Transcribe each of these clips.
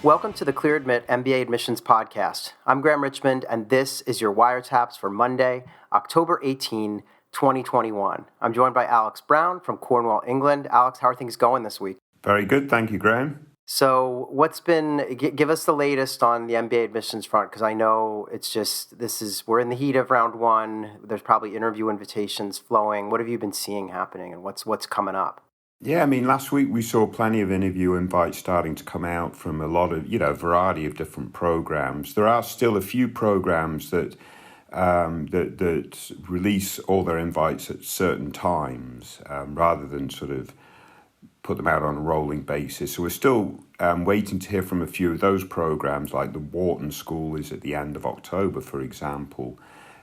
Welcome to the Clear Admit MBA Admissions Podcast. I'm Graham Richmond, and this is your WireTaps for Monday, October 18, 2021. I'm joined by Alex Brown from Cornwall, England. Alex, how are things going this week? Very good, thank you, Graham. So give us the latest on the MBA admissions front, because I know we're in the heat of round one. There's probably interview invitations flowing. What have you been seeing happening, and what's coming up? Yeah, last week we saw plenty of interview invites starting to come out from a lot of, variety of different programs. There are still a few programs that release all their invites at certain times, rather than sort of put them out on a rolling basis. So we're still waiting to hear from a few of those programs, like the Wharton School is at the end of October, for example.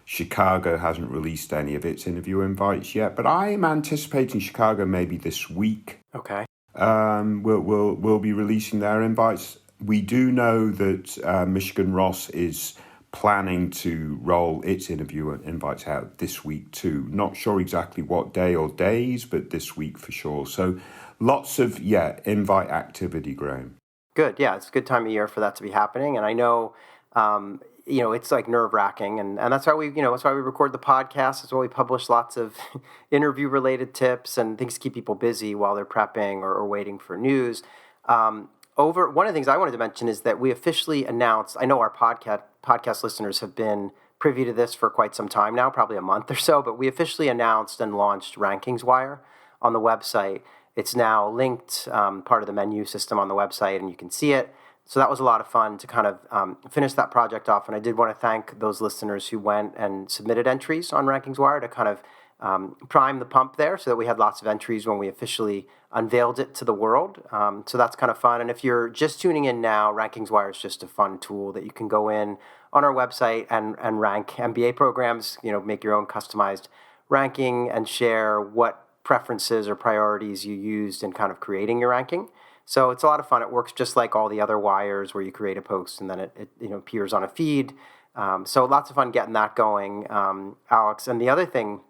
Chicago hasn't released any of its interview invites yet, but I am anticipating Chicago maybe this week. Okay. We'll be releasing their invites. We do know that Michigan Ross is planning to roll its interview invites out this week too. Not sure exactly what day or days, but this week for sure. So lots of invite activity, Graham. Good. Yeah, it's a good time of year for that to be happening, and I know. It's like nerve-wracking, and that's why that's why we record the podcast. That's why we publish lots of interview-related tips and things to keep people busy while they're prepping or waiting for news. One of the things I wanted to mention is that we officially announced. I know our podcast listeners have been privy to this for quite some time now, probably a month or so, but we officially announced and launched RankingsWire on the website. It's now linked, part of the menu system on the website, and you can see it. So that was a lot of fun to kind of finish that project off. And I did want to thank those listeners who went and submitted entries on RankingsWire to kind of prime the pump there, so that we had lots of entries when we officially unveiled it to the world. So that's kind of fun. And if you're just tuning in now, RankingsWire is just a fun tool that you can go in on our website and rank MBA programs, make your own customized ranking and share what preferences or priorities you used in kind of creating your ranking. So it's a lot of fun. It works just like all the other wires where you create a post and then it appears on a feed. So lots of fun getting that going, Alex. And the other thing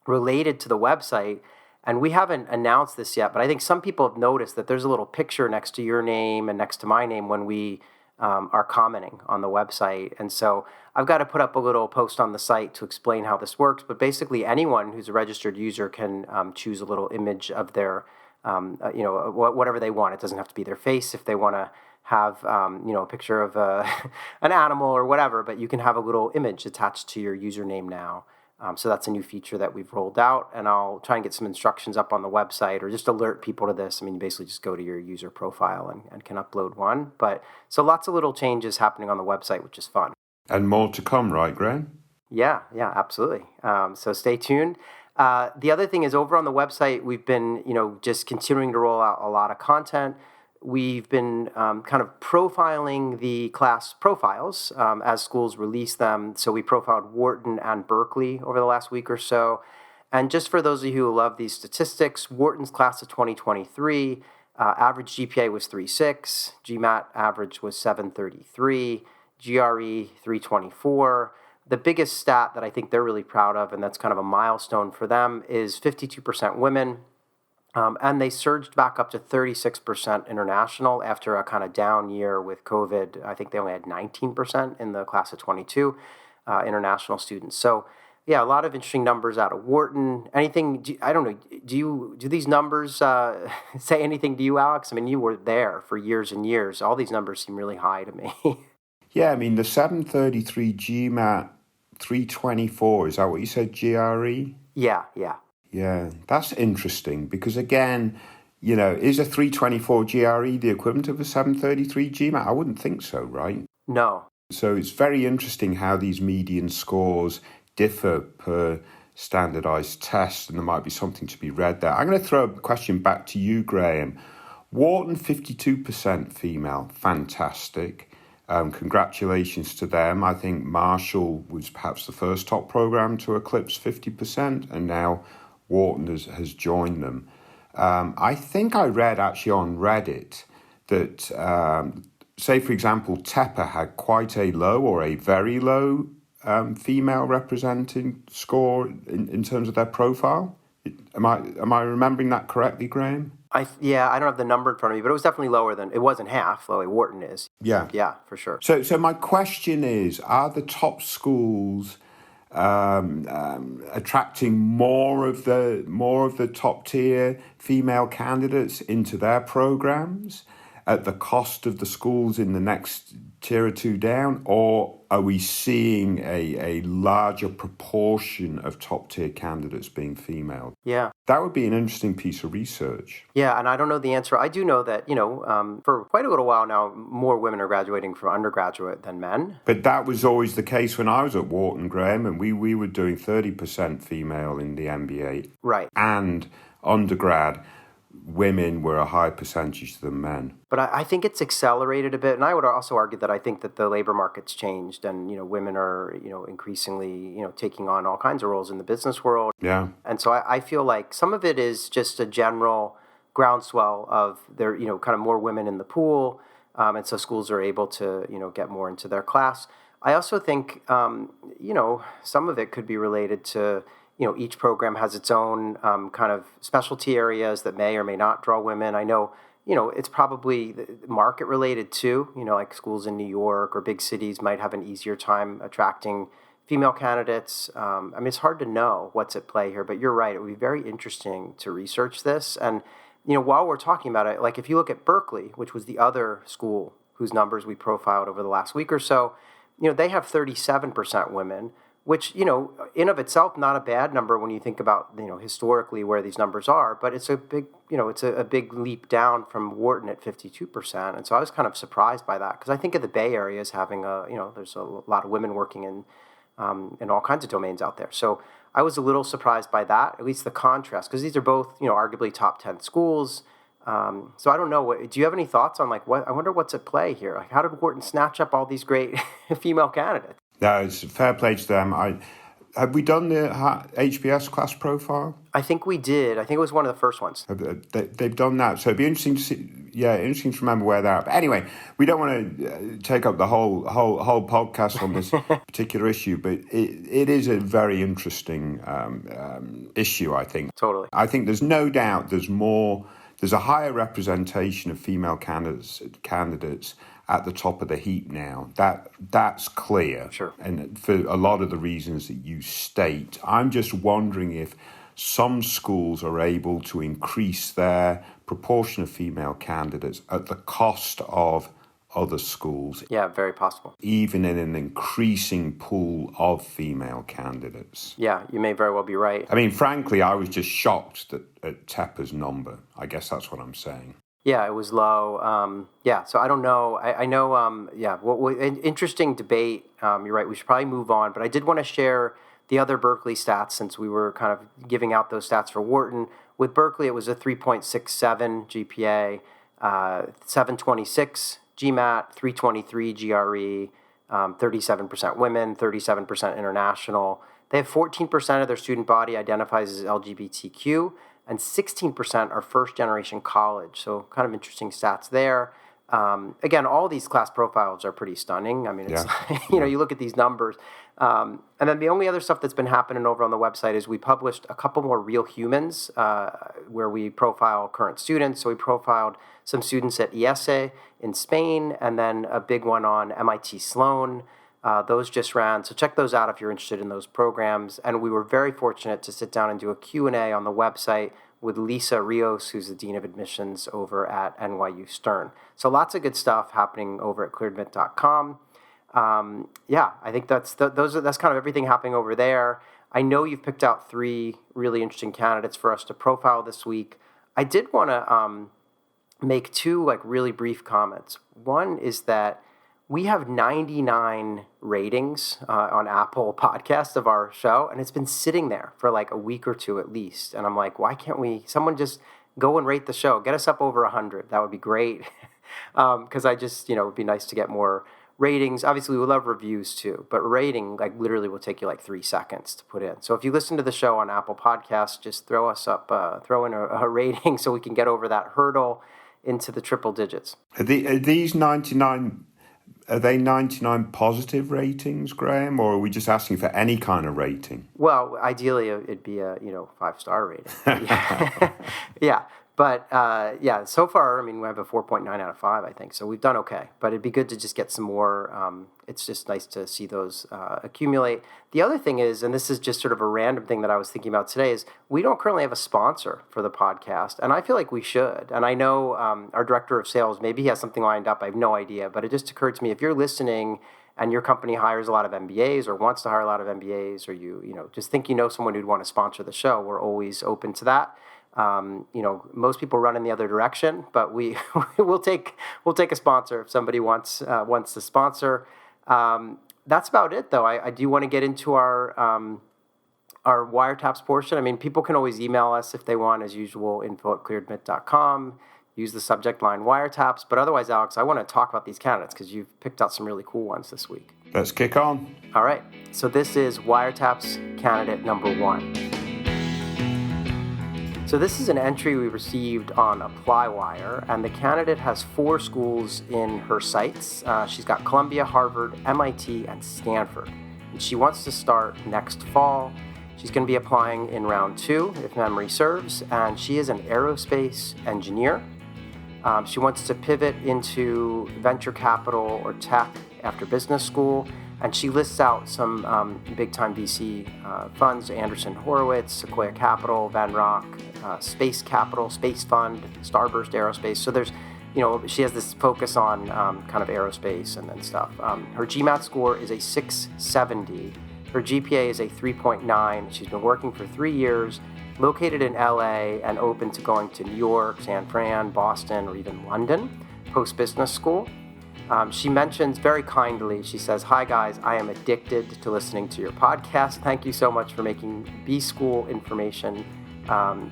related to the website, and we haven't announced this yet, but I think some people have noticed that there's a little picture next to your name and next to my name when we are commenting on the website. And so I've got to put up a little post on the site to explain how this works. But basically anyone who's a registered user can choose a little image of their whatever they want. It doesn't have to be their face if they want to have, a picture of an animal or whatever, but you can have a little image attached to your username now. So that's a new feature that we've rolled out, and I'll try and get some instructions up on the website or just alert people to this. You basically just go to your user profile and can upload one. But so lots of little changes happening on the website, which is fun. And more to come, right, Graham? Yeah, absolutely. So stay tuned. The other thing is over on the website, we've been, just continuing to roll out a lot of content. We've been kind of profiling the class profiles as schools release them. So we profiled Wharton and Berkeley over the last week or so. And just for those of you who love these statistics, Wharton's class of 2023, average GPA was 3.6, GMAT average was 733, GRE 324. The biggest stat that I think they're really proud of, and that's kind of a milestone for them, is 52% women. And they surged back up to 36% international after a kind of down year with COVID. I think they only had 19% in the class of 22 international students. So, yeah, a lot of interesting numbers out of Wharton. I don't know, do these numbers say anything to you, Alex? You were there for years and years. All these numbers seem really high to me. Yeah, the 733 GMAT, 324, is that what you said, GRE? Yeah. Yeah, that's interesting because, again, is a 324 GRE the equivalent of a 733 GMAT? I wouldn't think so, right? No. So it's very interesting how these median scores differ per standardized test, and there might be something to be read there. I'm going to throw a question back to you, Graham. Wharton, 52% female, fantastic. Congratulations to them. I think Marshall was perhaps the first top program to eclipse 50%, and now Wharton has joined them. I think I read actually on Reddit that, say, for example, Tepper had quite a low or a very low female representing score in terms of their profile. Am I remembering that correctly, Graham? I don't have the number in front of me, but it was definitely lower than, it wasn't half, the way Wharton is. Yeah. Yeah, for sure. So my question is, are the top schools attracting more of the top tier female candidates into their programs at the cost of the schools in the next tier or two down, or are we seeing a larger proportion of top tier candidates being female? Yeah. That would be an interesting piece of research. Yeah, and I don't know the answer. I do know that, for quite a little while now, more women are graduating from undergraduate than men. But that was always the case when I was at Wharton, Graham, and we were doing 30% female in the MBA. Right. And undergrad, women were a higher percentage than men. But I think it's accelerated a bit. And I would also argue that I think that the labor market's changed and, women are, increasingly, taking on all kinds of roles in the business world. Yeah. And so I feel like some of it is just a general groundswell of there, kind of more women in the pool. And so schools are able to, get more into their class. I also think, some of it could be related to, each program has its own kind of specialty areas that may or may not draw women. I know, it's probably market related too. Like schools in New York or big cities might have an easier time attracting female candidates. It's hard to know what's at play here, but you're right. It would be very interesting to research this. And, while we're talking about it, like if you look at Berkeley, which was the other school whose numbers we profiled over the last week or so, they have 37% women, which, in of itself, not a bad number when you think about, historically where these numbers are, but it's a big, it's a big leap down from Wharton at 52%. And so I was kind of surprised by that because I think of the Bay Area as having there's a lot of women working in all kinds of domains out there. So I was a little surprised by that, at least the contrast, because these are both, arguably top 10 schools. So I don't know. Do you have any thoughts on I wonder what's at play here? Like, how did Wharton snatch up all these great female candidates? No, it's fair play to them. Have we done the HBS class profile? I think we did. I think it was one of the first ones. They've done that, so it'd be interesting to see. Yeah, interesting to remember where they're at. But anyway, we don't want to take up the whole podcast on this particular issue, but it is a very interesting issue. I think. Totally. I think there's no doubt there's a higher representation of female candidates at the top of the heap now. That's clear. Sure. And for a lot of the reasons that you state, I'm just wondering if some schools are able to increase their proportion of female candidates at the cost of other schools. Yeah, very possible. Even in an increasing pool of female candidates. Yeah, you may very well be right. I mean, frankly, I was just shocked at Tepper's number. I guess that's what I'm saying. Yeah, it was low. So I don't know. I know, interesting debate. You're right. We should probably move on. But I did want to share the other Berkeley stats since we were kind of giving out those stats for Wharton. With Berkeley, it was a 3.67 GPA, 726 GMAT, 323 GRE, 37% women, 37% international. They have 14% of their student body identifies as LGBTQ, and 16% are first-generation college. So kind of interesting stats there. Again, all these class profiles are pretty stunning. I mean, it's you look at these numbers. And then the only other stuff that's been happening over on the website is we published a couple more Real Humans where we profile current students. So we profiled some students at ESA in Spain, and then a big one on MIT Sloan. Those just ran. So check those out if you're interested in those programs. And we were very fortunate to sit down and do a Q&A on the website with Lisa Rios, who's the Dean of Admissions over at NYU Stern. So lots of good stuff happening over at clearedmit.com. I think that's kind of everything happening over there. I know you've picked out 3 really interesting candidates for us to profile this week. I did want to make 2 really brief comments. One is that we have 99 ratings on Apple Podcasts of our show, and it's been sitting there for a week or 2 at least. And I'm like, why can't someone just go and rate the show? Get us up over 100. That would be great. Because I just, it would be nice to get more ratings. Obviously, we love reviews too, but rating literally will take you 3 seconds to put in. So if you listen to the show on Apple Podcasts, just throw in a rating so we can get over that hurdle into the triple digits. Are these 99... Are they 99 positive ratings, Graham, or are we just asking for any kind of rating? Well, ideally, it'd be a 5-star rating. Yeah. But yeah, so far, I mean, we have a 4.9 out of 5, I think. So we've done okay. But it'd be good to just get some more. It's just nice to see those accumulate. The other thing is, and this is just sort of a random thing that I was thinking about today, is we don't currently have a sponsor for the podcast. And I feel like we should. And I know our director of sales, maybe he has something lined up. I have no idea. But it just occurred to me, if you're listening and your company hires a lot of MBAs or wants to hire a lot of MBAs, or you just think you know someone who'd want to sponsor the show, we're always open to that. Most people run in the other direction, but we'll take a sponsor if somebody wants to sponsor. That's about it, though. I do want to get into our WireTaps portion. I mean, people can always email us if they want, as usual, info@clearedmit.com. Use the subject line WireTaps. But otherwise, Alex, I want to talk about these candidates because you've picked out some really cool ones this week. Let's kick on. All right. So this is WireTaps candidate number 1. So this is an entry we received on ApplyWire, and the candidate has 4 schools in her sights. She's got Columbia, Harvard, MIT, and Stanford. And she wants to start next fall. She's going to be applying in round 2, if memory serves, and she is an aerospace engineer. She wants to pivot into venture capital or tech after business school. And she lists out some big-time VC funds: Anderson Horowitz, Sequoia Capital, Van Rock, Space Capital, Space Fund, Starburst Aerospace. So there's, she has this focus on kind of aerospace and stuff. Her GMAT score is a 670. Her GPA is a 3.9. She's been working for 3 years, located in LA, and open to going to New York, San Fran, Boston, or even London post-business school. She mentions very kindly, she says, "Hi guys, I am addicted to listening to your podcast. Thank you so much for making B-school information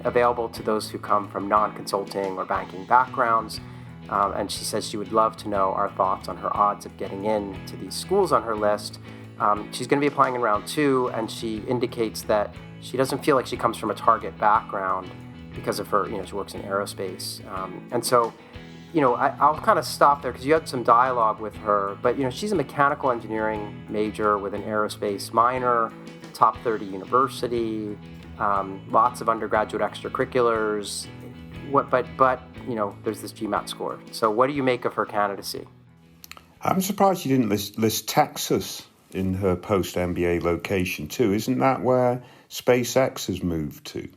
available to those who come from non-consulting or banking backgrounds." And she says she would love to know our thoughts on her odds of getting into these schools on her list. She's going to be applying in round 2, and she indicates that she doesn't feel like she comes from a target background because of her, she works in aerospace. And so, I'll kind of stop there because you had some dialogue with her, but, she's a mechanical engineering major with an aerospace minor, top 30 university, lots of undergraduate extracurriculars, but there's this GMAT score. So what do you make of her candidacy? I'm surprised you didn't list Texas in her post-MBA location too. Isn't that where SpaceX has moved to?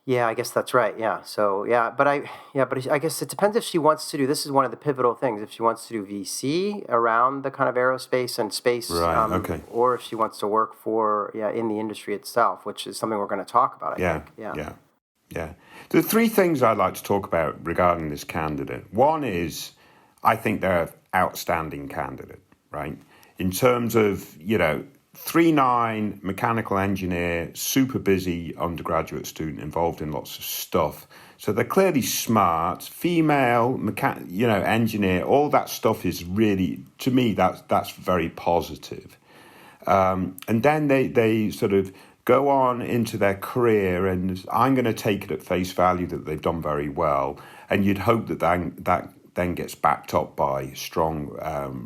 Yeah, I guess that's right. Yeah. So but I guess it depends if she wants to do. This is one of the pivotal things. If she wants to do VC around the kind of aerospace and space, right? Okay. Or if she wants to work for in the industry itself, which is something we're going to talk about. I think. Yeah. The 3 things I'd like to talk about regarding this candidate. One is, I think they're an outstanding candidate, right? In terms of 3.9 mechanical engineer, super busy undergraduate student involved in lots of stuff. So they're clearly smart, female, engineer. All that stuff is really, to me, that's very positive. And then they sort of go on into their career, and I'm going to take it at face value that they've done very well. And you'd hope that then gets backed up by strong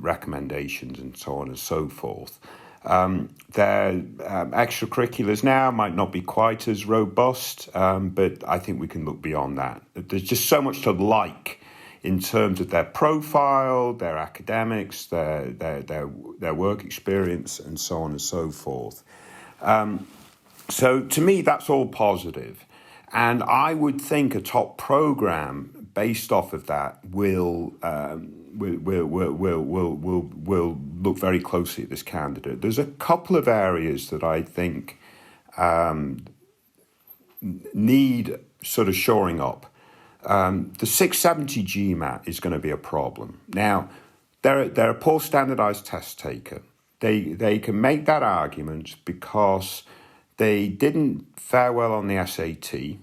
recommendations and so on and so forth. Their extracurriculars now might not be quite as robust, but I think we can look beyond that. There's just so much to like in terms of their profile, their academics, their work experience, and so on and so forth. So to me, that's all positive. And I would think a top program based off of that will look very closely at this candidate. There's a couple of areas that I think need sort of shoring up. The 670 GMAT is going to be a problem. Now, they're a poor standardized test taker. They can make that argument because they didn't fare well on the SAT,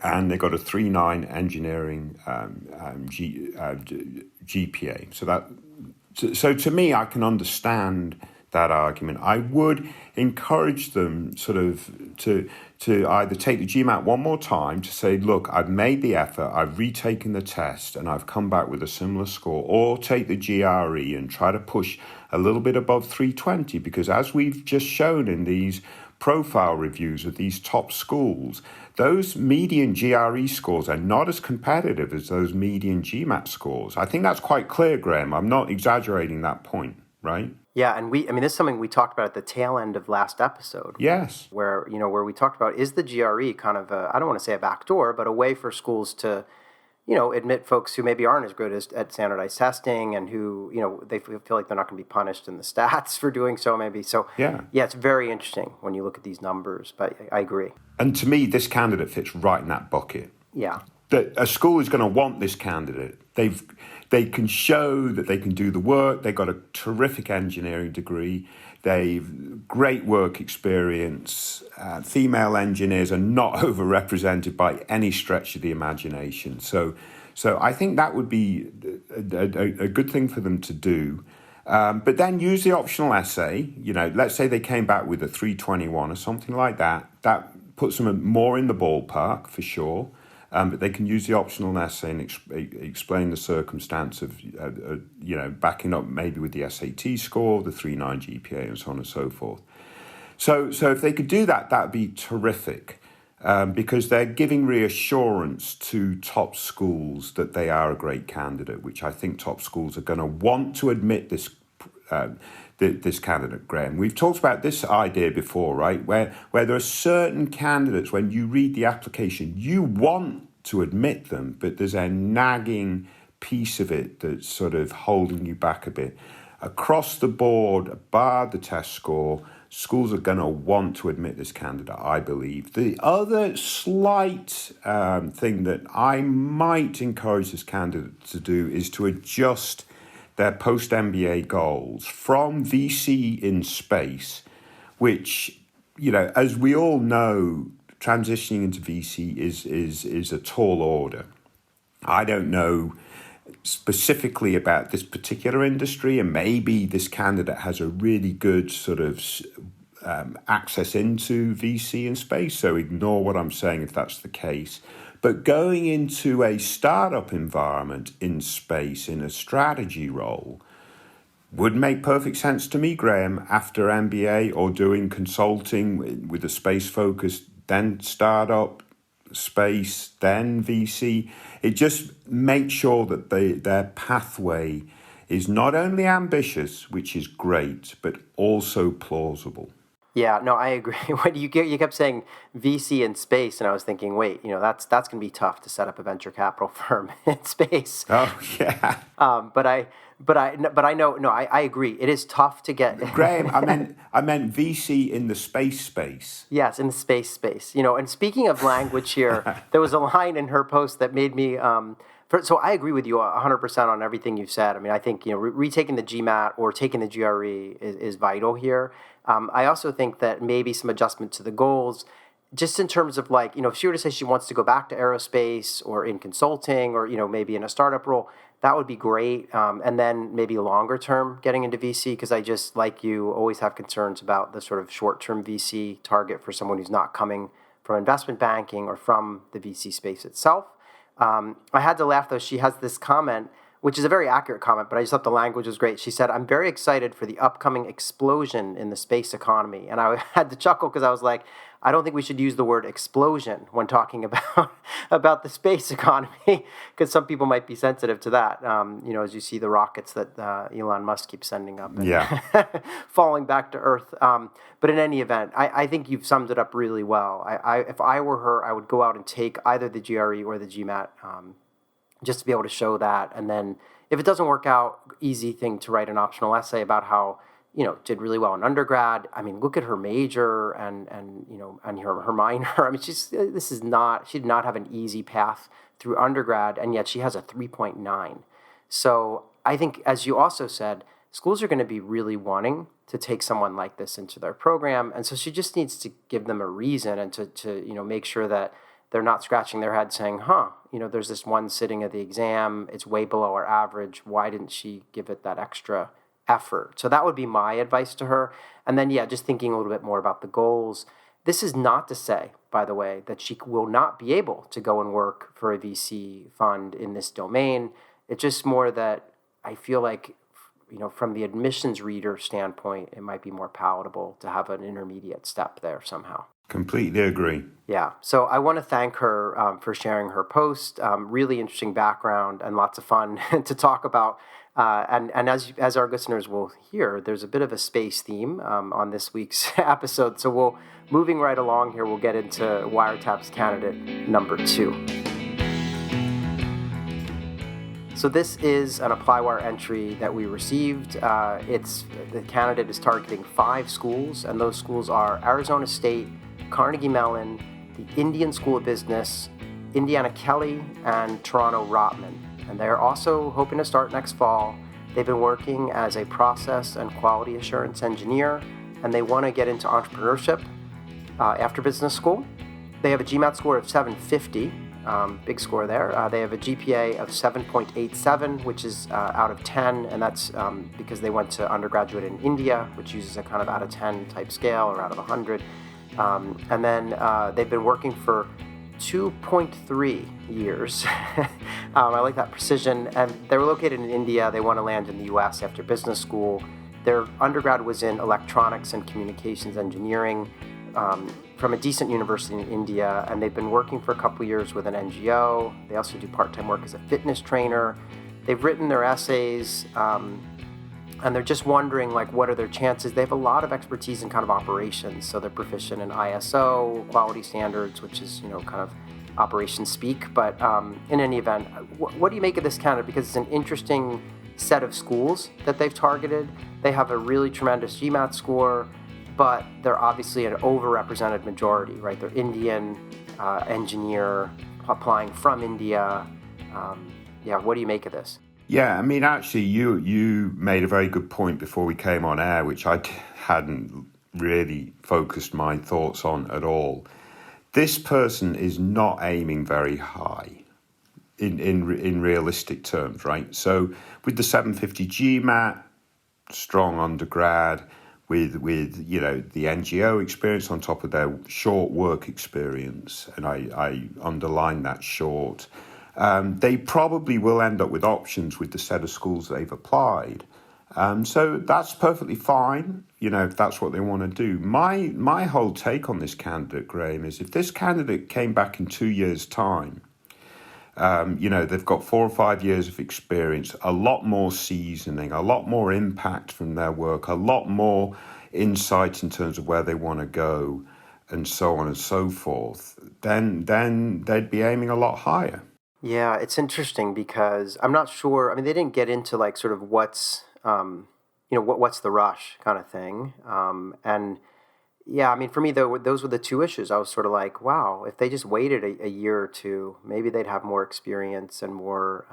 and they got a 3.9 engineering GPA. So to me, I can understand that argument. I would encourage them sort of to either take the GMAT one more time to say, look, I've made the effort, I've retaken the test, and I've come back with a similar score, or take the GRE and try to push a little bit above 320, because as we've just shown in these profile reviews of these top schools, those median GRE scores are not as competitive as those median GMAT scores. I think that's quite clear, Graham. I'm not exaggerating that point, right? Yeah, and this is something we talked about at the tail end of last episode. Yes. Where we talked about, is the GRE kind of I don't want to say a backdoor, but a way for schools to, admit folks who maybe aren't as good at standardized testing and who, they feel like they're not going to be punished in the stats for doing so maybe. So, yeah, it's very interesting when you look at these numbers, but I agree. And to me, this candidate fits right in that bucket. Yeah. That a school is going to want this candidate. They can show that they can do the work. They've got a terrific engineering degree. They've great work experience. Female engineers are not overrepresented by any stretch of the imagination. So I think that would be a good thing for them to do. But then use the optional essay. Let's say they came back with a 321 or something like that. That puts them more in the ballpark for sure. But they can use the optional essay and explain the circumstance of, backing up maybe with the SAT score, the 3.9 GPA, and so on and so forth. So if they could do that, that'd be terrific, because they're giving reassurance to top schools that they are a great candidate, which I think top schools are going to want to admit this candidate, Graham. We've talked about this idea before, right? Where there are certain candidates, when you read the application, you want to admit them, but there's a nagging piece of it that's sort of holding you back a bit. Across the board, bar the test score, schools are going to want to admit this candidate, I believe. The other slight thing that I might encourage this candidate to do is to adjust their post-MBA goals from VC in space, which, as we all know, transitioning into VC is a tall order. I don't know specifically about this particular industry, and maybe this candidate has a really good sort of access into VC in space, so ignore what I'm saying if that's the case. But going into a startup environment in space, in a strategy role, would make perfect sense to me, Graham, after MBA or doing consulting with a space focus, then startup, space, then VC. It just makes sure that their pathway is not only ambitious, which is great, but also plausible. Yeah, no, I agree. When you kept saying VC in space, and I was thinking, wait, that's going to be tough to set up a venture capital firm in space. Oh yeah. But I know. No, I agree. It is tough to get. Graham, I meant VC in the space. Yes, in the space. And speaking of language here, there was a line in her post that made me. So I agree with you 100% on everything you've said. I mean, I think retaking the GMAT or taking the GRE is vital here. I also think that maybe some adjustment to the goals, just in terms of if she were to say she wants to go back to aerospace or in consulting or, maybe in a startup role, that would be great. And then maybe longer term getting into VC, because I just, like you, always have concerns about the sort of short-term VC target for someone who's not coming from investment banking or from the VC space itself. I had to laugh, though. She has this comment, which is a very accurate comment, but I just thought the language was great. She said, "I'm very excited for the upcoming explosion in the space economy." And I had to chuckle because I was like, I don't think we should use the word explosion when talking about the space economy, because some people might be sensitive to that, as you see the rockets that Elon Musk keeps sending up and falling back to Earth. But in any event, I think you've summed it up really well. If I were her, I would go out and take either the GRE or the GMAT, just to be able to show that. And then if it doesn't work out, easy thing to write an optional essay about how, did really well in undergrad. I mean, look at her major and her minor. I mean, she did not have an easy path through undergrad, and yet she has a 3.9. So I think, as you also said, schools are going to be really wanting to take someone like this into their program. And so she just needs to give them a reason and to make sure that they're not scratching their head saying, there's this one sitting at the exam, it's way below our average, why didn't she give it that extra effort? So that would be my advice to her. And then, just thinking a little bit more about the goals. This is not to say, by the way, that she will not be able to go and work for a VC fund in this domain. It's just more that I feel like, from the admissions reader standpoint, it might be more palatable to have an intermediate step there somehow. Completely agree. Yeah. So I want to thank her for sharing her post. Really interesting background and lots of fun to talk about. And as our listeners will hear, there's a bit of a space theme on this week's episode. So moving right along here, we'll get into WireTaps candidate number 2. So this is an ApplyWire entry that we received. The candidate is targeting 5 schools, and those schools are Arizona State, Carnegie Mellon, the Indian School of Business, Indiana Kelley, and Toronto Rotman. And they're also hoping to start next fall. They've been working as a process and quality assurance engineer, and they want to get into entrepreneurship after business school. They have a GMAT score of 750, big score there. They have a GPA of 7.87, which is out of 10, and that's because they went to undergraduate in India, which uses a kind of out of 10 type scale or out of 100. And then they've been working for 2.3 years. I like that precision. And they were located in India. They want to land in the U.S. after business school. Their undergrad was in electronics and communications engineering from a decent university in India. And they've been working for a couple years with an NGO. They also do part-time work as a fitness trainer. They've written their essays. And they're just wondering, what are their chances? They have a lot of expertise in kind of operations, so they're proficient in ISO, quality standards, which is, kind of operations speak. But in any event, what do you make of this candidate? Because it's an interesting set of schools that they've targeted. They have a really tremendous GMAT score, but they're obviously an overrepresented majority, right? They're Indian, engineer, applying from India. What do you make of this? Yeah, I mean, actually, you made a very good point before we came on air, which I hadn't really focused my thoughts on at all. This person is not aiming very high in realistic terms, right? So with the 750 GMAT, strong undergrad, with the NGO experience on top of their short work experience, and I underline that short. They probably will end up with options with the set of schools they've applied. So that's perfectly fine, if that's what they want to do. My whole take on this candidate, Graham, is if this candidate came back in 2 years' time, they've got 4 or 5 years of experience, a lot more seasoning, a lot more impact from their work, a lot more insight in terms of where they want to go, and so on and so forth, then they'd be aiming a lot higher. Yeah, it's interesting because I'm not sure. I mean, they didn't get into sort of what's the rush kind of thing. And yeah, I mean, for me, though, those were the two issues. I was sort of like, wow, if they just waited a year or two, maybe they'd have more experience and more,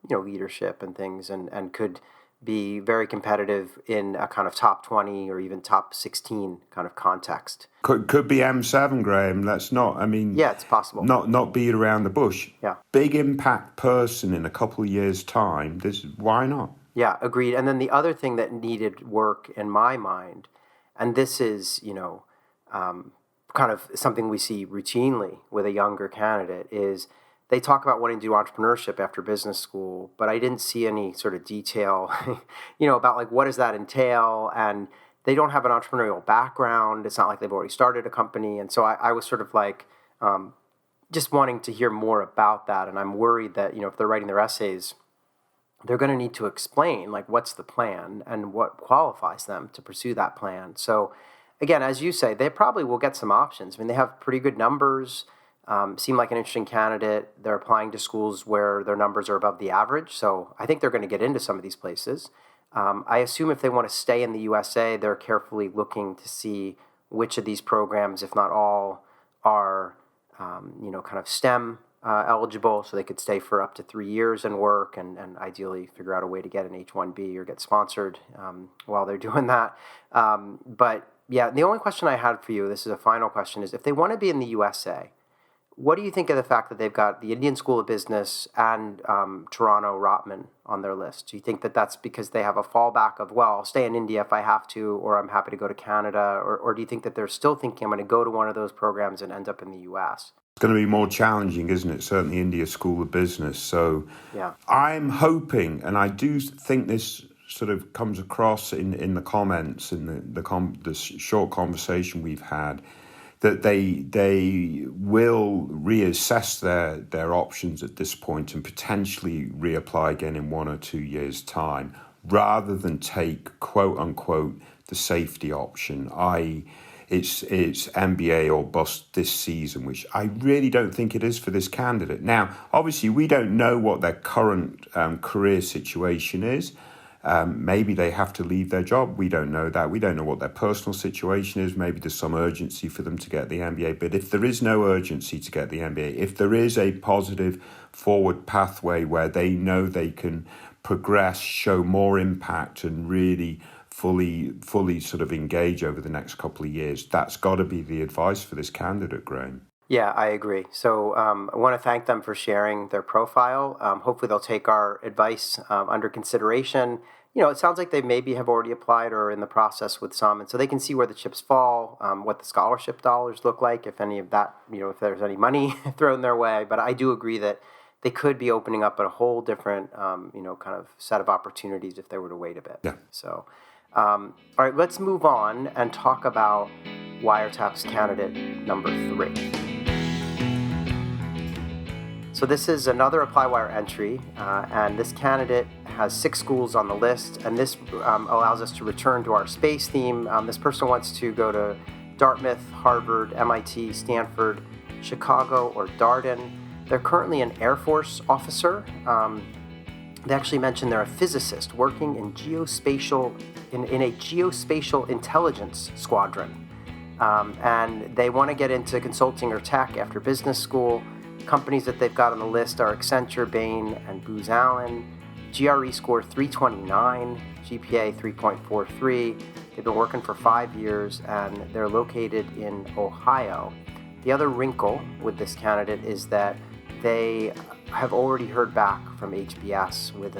leadership and things, and could be very competitive in a kind of top 20 or even top 16 kind of context. Could be M7, Graham. Let's not, yeah, it's possible. Not beat around the bush. Yeah. Big impact person in a couple of years' time. Why not? Yeah, agreed. And then the other thing that needed work in my mind, and this is, kind of something we see routinely with a younger candidate, is they talk about wanting to do entrepreneurship after business school, but I didn't see any sort of detail, about what does that entail, and they don't have an entrepreneurial background. It's not like they've already started a company, and so I was sort of just wanting to hear more about that, and I'm worried that if they're writing their essays, they're going to need to explain what's the plan and what qualifies them to pursue that plan. So again, as you say, they probably will get some options. I mean, they have pretty good numbers. Seem like an interesting candidate. They're applying to schools where their numbers are above the average, so I think they're going to get into some of these places. I assume if they want to stay in the USA, they're carefully looking to see which of these programs, if not all, are kind of STEM eligible, so they could stay for up to 3 years and work, and ideally figure out a way to get an H-1B or get sponsored while they're doing that. But yeah, the only question I had for you, this is a final question, is if they want to be in the USA, what do you think of the fact that they've got the Indian School of Business and Toronto Rotman on their list? Do you think that that's because they have a fallback of, well, I'll stay in India if I have to, or I'm happy to go to Canada, or do you think that they're still thinking I'm going to go to one of those programs and end up in the U.S.? It's going to be more challenging, isn't it? Certainly India School of Business. So yeah. I'm hoping, and I do think this sort of comes across in the comments and the short conversation we've had, that they will reassess their options at this point and potentially reapply again in 1 or 2 years' time, rather than take, quote unquote, the safety option, i.e. it's MBA or bust this season, which I really don't think it is for this candidate. Now, obviously, we don't know what their current career situation is. Maybe they have to leave their job. We don't know that. We don't know what their personal situation is. Maybe there's some urgency for them to get the MBA. But if there is no urgency to get the MBA, if there is a positive forward pathway where they know they can progress, show more impact, and really fully sort of engage over the next couple of years, that's got to be the advice for this candidate, Graham. Yeah, I agree. So I want to thank them for sharing their profile. Hopefully they'll take our advice under consideration. It sounds like they maybe have already applied or are in the process with some, and so they can see where the chips fall, what the scholarship dollars look like, if any of that, if there's any money thrown their way. But I do agree that they could be opening up a whole different, kind of set of opportunities if they were to wait a bit. Yeah. So, all right, let's move on and talk about WireTaps candidate number 3. So this is another ApplyWire entry, and this candidate has 6 schools on the list, and this allows us to return to our space theme. This person wants to go to Dartmouth, Harvard, MIT, Stanford, Chicago, or Darden. They're currently an Air Force officer. They actually mentioned they're a physicist working in in a geospatial intelligence squadron, and they want to get into consulting or tech after business school. Companies that they've got on the list are Accenture, Bain, and Booz Allen. GRE score 329, GPA 3.43. They've been working for 5 years, and they're located in Ohio. The other wrinkle with this candidate is that they have already heard back from HBS with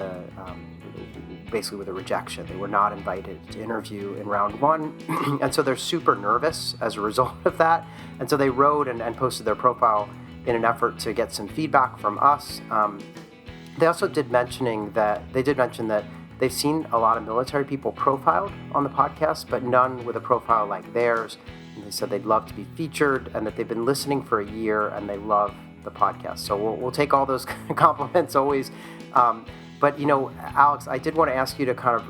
basically with a rejection. They were not invited to interview in round 1, and so they're super nervous as a result of that. And so they wrote and posted their profile in an effort to get some feedback from us. They also did mention that they've seen a lot of military people profiled on the podcast, but none with a profile like theirs. And they said they'd love to be featured, and that they've been listening for a year and they love the podcast. So we'll take all those compliments always. But Alex, I did want to ask you to kind of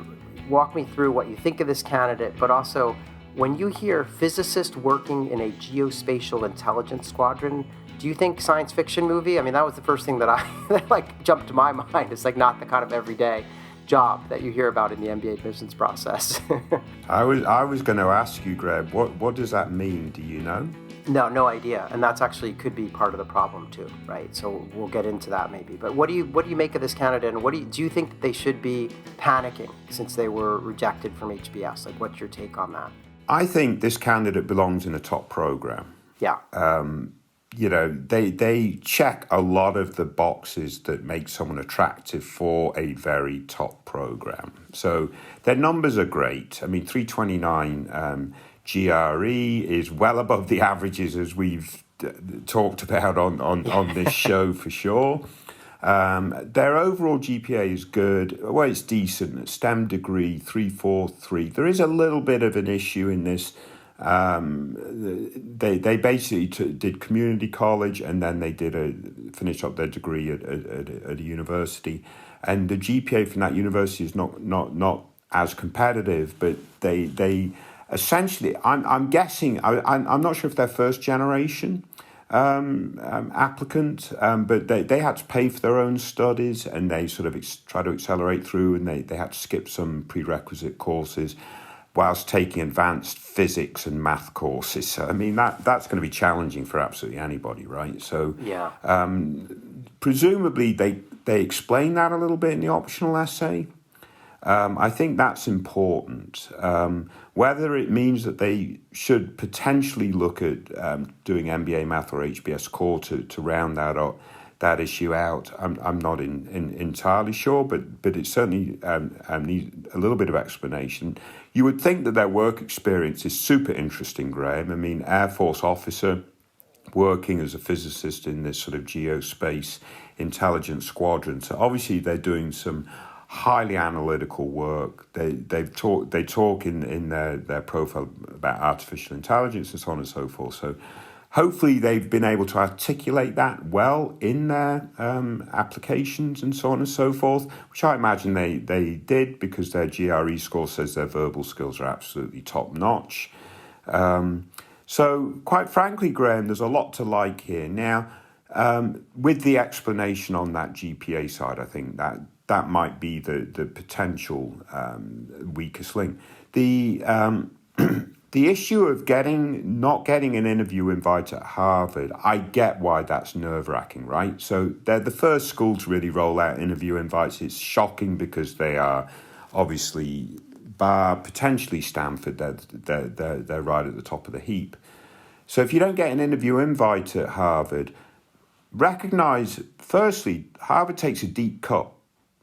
walk me through what you think of this candidate, but also when you hear physicist working in a geospatial intelligence squadron, do you think science fiction movie? I mean, that was the first thing that jumped to my mind. It's not the kind of everyday job that you hear about in the MBA admissions process. I was going to ask you, Greg, what does that mean? Do you know? No idea, and that's actually could be part of the problem too, right? So we'll get into that maybe. But what do you make of this candidate, and do you think that they should be panicking since they were rejected from HBS? What's your take on that? I think this candidate belongs in a top program. Yeah. They check a lot of the boxes that make someone attractive for a very top program. So their numbers are great. I mean, 329 GRE is well above the averages as we've talked about on this show for sure. Their overall GPA is good. Well, it's decent. STEM degree 343. There is a little bit of an issue in this. They basically did community college, and then they finished up their degree at a university, and the GPA from that university is not as competitive. But they essentially, I'm guessing, I'm not sure if they're first generation applicant, but they had to pay for their own studies, and they sort of try to accelerate through, and they had to skip some prerequisite courses whilst taking advanced physics and math courses. So, I mean, that's going to be challenging for absolutely anybody, right? So, yeah. Presumably they explain that a little bit in the optional essay. I think that's important. Whether it means that they should potentially look at doing MBA Math or HBS Core to round that issue out, I'm not entirely sure, but it certainly needs a little bit of explanation. You would think that their work experience is super interesting, Graham. I mean, Air Force officer working as a physicist in this sort of geospace intelligence squadron. So obviously they're doing some highly analytical work. They talk in their profile about artificial intelligence and so on and so forth. So hopefully they've been able to articulate that well in their applications and so on and so forth, which I imagine they did, because their GRE score says their verbal skills are absolutely top notch. So quite frankly, Graham, there's a lot to like here. Now, with the explanation on that GPA side, I think that might be the potential weakest link. The issue of not getting an interview invite at Harvard, I get why that's nerve-wracking, right? So they're the first school to really roll out interview invites. It's shocking because they are obviously, bar potentially Stanford, they're right at the top of the heap. So if you don't get an interview invite at Harvard, recognize, firstly, Harvard takes a deep cut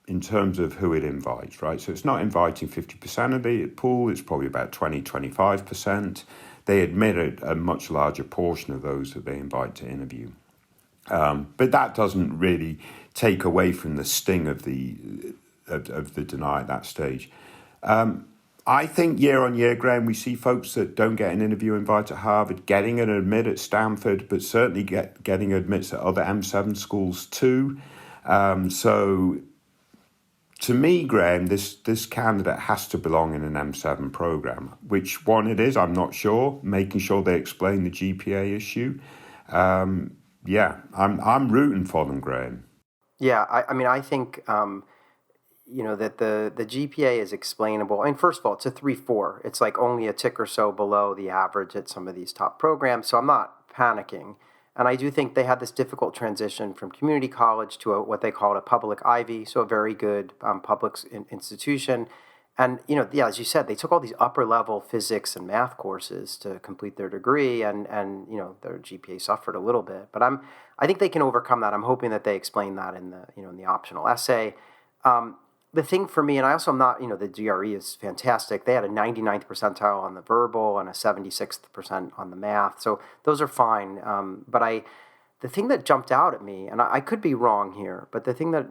in terms of who it invites, right? So it's not inviting 50% of the pool, it's probably about 20-25%. They admit a much larger portion of those that they invite to interview. But that doesn't really take away from the sting of the deny at that stage. I think year on year, Graham, we see folks that don't get an interview invite at Harvard getting an admit at Stanford, but certainly getting admits at other M7 schools too. So to me, Graham, this candidate has to belong in an M7 program. Which one it is, I'm not sure. Making sure they explain the GPA issue. I'm rooting for them, Graham. Yeah, I think that the GPA is explainable. And first of all, it's a 3.4. It's like only a tick or so below the average at some of these top programs. So I'm not panicking. And I do think they had this difficult transition from community college to what they called a public Ivy, so a very good public institution. And, as you said, they took all these upper-level physics and math courses to complete their degree, and their GPA suffered a little bit. But I think they can overcome that. I'm hoping that they explain that in the optional essay. The thing for me, and I also am not, the GRE is fantastic. They had a 99th percentile on the verbal and a 76th% on the math. So those are fine. But the thing that jumped out at me, and I could be wrong here, but the thing that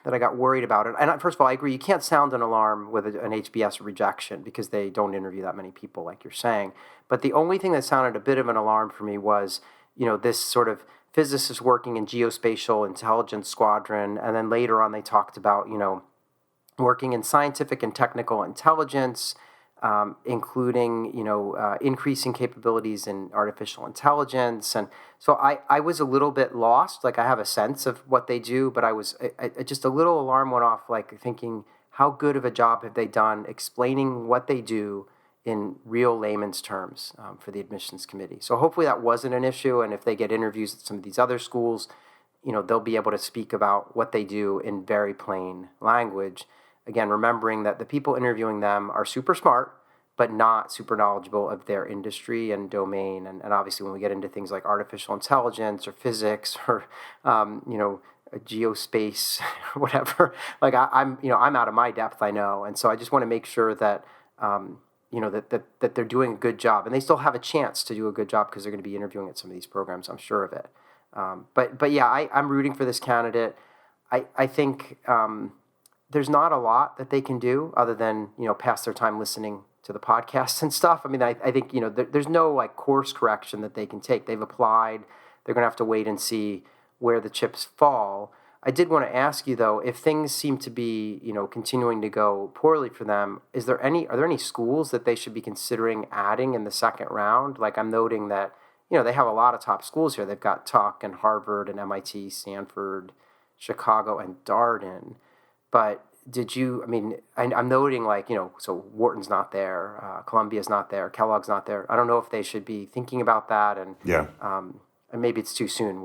I got worried about, and first of all, I agree, you can't sound an alarm with an HBS rejection because they don't interview that many people like you're saying. But the only thing that sounded a bit of an alarm for me was, this sort of physicist working in geospatial intelligence squadron. And then later on, they talked about, working in scientific and technical intelligence, including, increasing capabilities in artificial intelligence. And so I was a little bit lost. Like, I have a sense of what they do, but I just a little alarm went off, like thinking, how good of a job have they done explaining what they do in real layman's terms for the admissions committee? So hopefully that wasn't an issue. And if they get interviews at some of these other schools, they'll be able to speak about what they do in very plain language. Again, remembering that the people interviewing them are super smart, but not super knowledgeable of their industry and domain. And obviously, when we get into things like artificial intelligence or physics or, geospace, or whatever, like I'm out of my depth, I know. And so I just want to make sure that, that they're doing a good job. And they still have a chance to do a good job because they're going to be interviewing at some of these programs, I'm sure of it. But yeah, I'm rooting for this candidate. I think there's not a lot that they can do other than, pass their time listening to the podcasts and stuff. I mean, I think, there's no like course correction that they can take. They've applied. They're going to have to wait and see where the chips fall. I did want to ask you, though, if things seem to be, continuing to go poorly for them, are there any schools that they should be considering adding in the second round? Like, I'm noting that, they have a lot of top schools here. They've got Tuck and Harvard and MIT, Stanford, Chicago, and Darden. But I'm noting so Wharton's not there, Columbia's not there, Kellogg's not there. I don't know if they should be thinking about that, and and maybe it's too soon.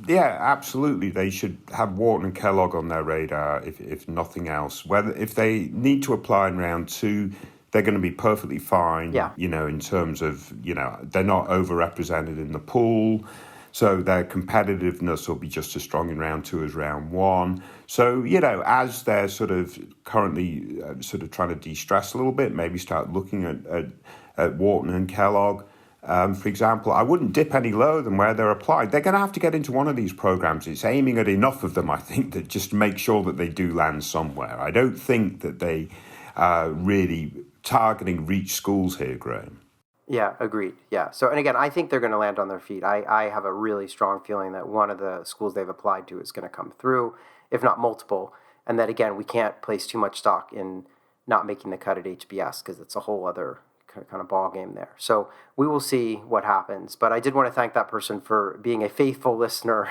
Absolutely. They should have Wharton and Kellogg on their radar, if nothing else. If they need to apply in round 2, they're going to be perfectly fine. Yeah. In terms of they're not overrepresented in the pool. So their competitiveness will be just as strong in round 2 as round 1. So, as they're sort of currently sort of trying to de-stress a little bit, maybe start looking at Wharton and Kellogg. For example, I wouldn't dip any lower than where they're applied. They're going to have to get into one of these programs. It's aiming at enough of them, I think, that just make sure that they do land somewhere. I don't think that they are really targeting reach schools here, Graham. Yeah, agreed. Yeah. So, and again, I think they're going to land on their feet. I have a really strong feeling that one of the schools they've applied to is going to come through, if not multiple. And that, again, we can't place too much stock in not making the cut at HBS because it's a whole other kind of ball game there. So we will see what happens. But I did want to thank that person for being a faithful listener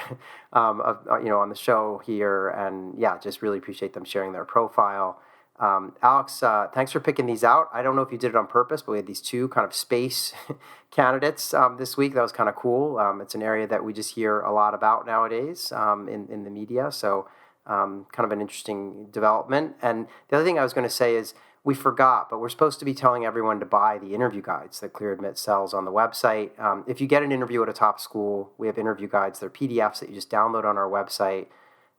on the show here. And yeah, just really appreciate them sharing their profile. Alex, thanks for picking these out. I don't know if you did it on purpose, but we had these two kind of space candidates this week. That was kind of cool. It's an area that we just hear a lot about nowadays in the media. So kind of an interesting development. And the other thing I was going to say is we forgot, but we're supposed to be telling everyone to buy the interview guides that ClearAdmit sells on the website. If you get an interview at a top school, we have interview guides. They're PDFs that you just download on our website.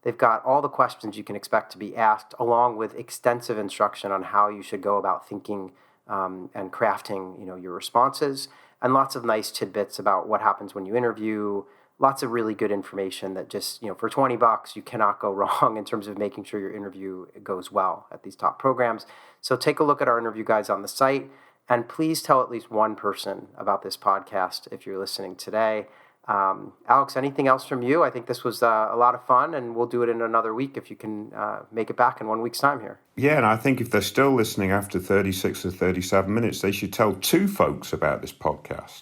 They've got all the questions you can expect to be asked, along with extensive instruction on how you should go about thinking and crafting, your responses, and lots of nice tidbits about what happens when you interview. Lots of really good information that just, for $20, you cannot go wrong in terms of making sure your interview goes well at these top programs. So take a look at our interview guides on the site, and please tell at least one person about this podcast if you're listening today. Alex, anything else from you? I think this was a lot of fun, and we'll do it in another week if you can make it back in 1 week's time here. Yeah, and I think if they're still listening after 36 or 37 minutes, they should tell two folks about this podcast.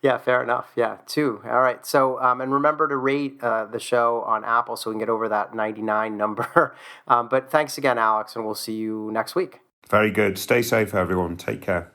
Yeah, fair enough. Yeah, two. All right. So, and remember to rate the show on Apple so we can get over that 99 number. But thanks again, Alex, and we'll see you next week. Very good. Stay safe, everyone. Take care.